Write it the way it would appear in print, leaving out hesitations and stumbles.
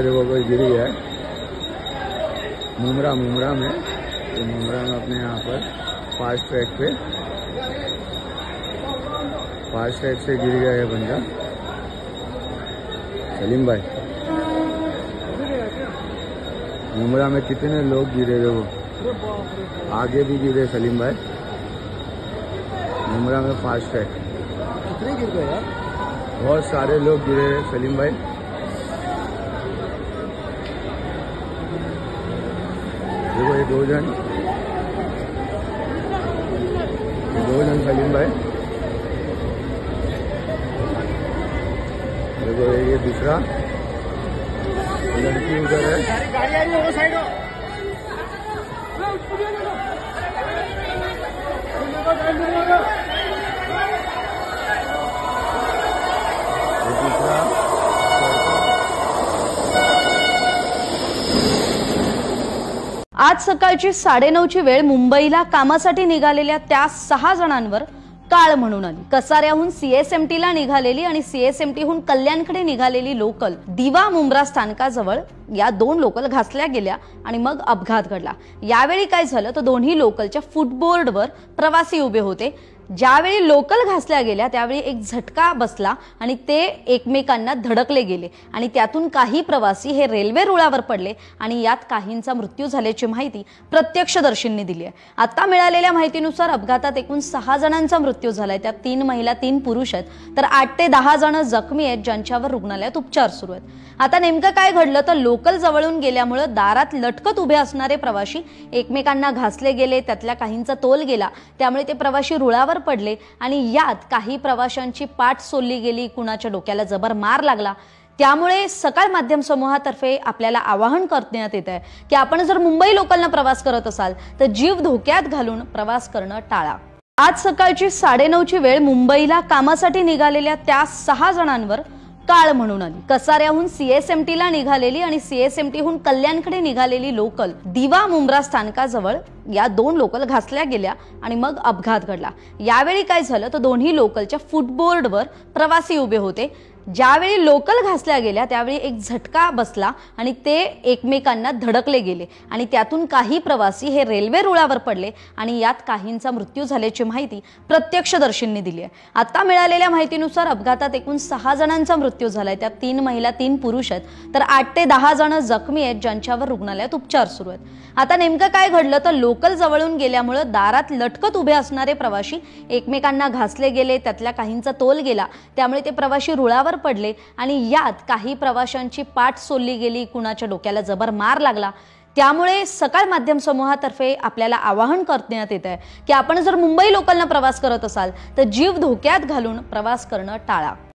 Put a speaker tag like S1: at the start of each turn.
S1: है, देखो कोई गिर गया है मुमरा में। तो मुमरा में अपने यहाँ पर फास्ट ट्रैक से गिर गया है बंदा। सलीम भाई, मुमरा में कितने लोग गिरे, देखो आगे भी गिरे सलीम भाई। मुमरा में फास्ट ट्रैक
S2: कितने गिर गए यार,
S1: बहुत सारे लोग गिरे सलीम भाई। देखो ये दो जन सलीम भाई। देखो ये दूसरा लड़की उधर है।
S2: गाड़ी आ रही है वो साइड हो।
S3: आज सकाळची 9:30ची वेळ मुंबईला कामासाठी निघालेल्या त्या 6 जणांवर काळ म्हणून आली। कसाऱ्याहून सीएसएमटीला निघालेली आणि सीएसएमटीहून कल्याणकडे निघालेली लोकल दिवा मुंब्रा स्थानकाजवळ या 2 लोकल घासल्या गेल्या आणि मग अपघात घडला। यावेळी काय झालं तर दोन्ही लोकलच्या फुटबोर्डवर प्रवासी उभे होते। ज्यावेळी लोकल घासल्या गेल्या त्यावेळी एक झटका बसला आणि ते एकमेकांना धडकले गेले आणि त्यातून काही प्रवासी हे रेल्वे रुळावर पडले आणि यात काहींचा मृत्यू झाल्याची माहिती प्रत्यक्षदर्शींनी दिली आहे। आता मिळालेल्या माहितीनुसार अपघातात एकूण 6 जणांचा मृत्यू झालाय। त्यात 3 महिला 3 पुरुष आहेत तर 8 ते 10 जण जखमी आहेत ज्यांच्यावर रुग्णालयात उपचार सुरू आहेत। आता नेमकं काय घडलं तर लोकल जवळून गेल्यामुळे दारात लटकत उभे असणारे प्रवासी एकमेकांना घासले गेले, त्यातल्या काहींचा तोल गेला, त्यामुळे ते प्रवासी रुळावर पडले आणि यात काही प्रवाशांची पाठ सोलली गेली, कुणाच्या डोक्याला जबर मार लागला। त्यामुळे सकाळ माध्यम समूहातर्फे आपल्याला आवाहन करण्यात येत आहे की आपण जर मुंबई लोकलने प्रवास करत असाल तर जीव धोक्यात घालून प्रवास करणं टाळा। आज सकाळची 9:30ची वेळ मुंबईला कामासाठी निघालेल्या त्या 6 जणांवर काळ म्हणून आली। कसाऱ्याहून सीएसएमटीला निघालेली आणि सीएसएमटीहून कल्याणकडे निघालेली लोकल दिवा मुंब्रा स्थानकाजवळ या 2 लोकल घासल्या गेल्या आणि मग अपघात घडला। यावेळी काय झालं तर दोन्ही लोकलच्या फुटबोर्डवर प्रवासी उभे होते। ज्यावेळी लोकल घासल्या गेल्या त्यावेळी एक झटका बसला आणि ते एकमेकांना धडकले गेले आणि त्यातून काही प्रवासी हे रेल्वे रुळावर पडले आणि यात काहींचा मृत्यू झाल्याची माहिती प्रत्यक्षदर्शींनी दिली आहे। आता मिळालेल्या माहितीनुसार अपघातात एकूण 6 जणांचा मृत्यू झालाय। त्यात 3 महिला 3 पुरुष आहेत तर 8 ते 10 जण जखमी आहेत ज्यांच्यावर रुग्णालयात उपचार सुरू आहेत। आता नेमकं काय घडलं तर लोकल जवळून गेल्यामुळे दारात लटकत उभे असणारे प्रवासी एकमेकांना घासले गेले, त्यातल्या काहींचा तोल गेला, त्यामुळे ते प्रवासी रुळावर पडले आणि यात काही प्रवाशांची पाठ सोलली गेली, कुणाच्या डोक्याला जबर मार लागला। त्यामुळे सकाळ माध्यम समूहातर्फे आपल्याला आवाहन करण्यात येत आहे की आपण जर मुंबई लोकलने प्रवास करत असाल तर जीव धोक्यात घालून प्रवास करणं टाळा।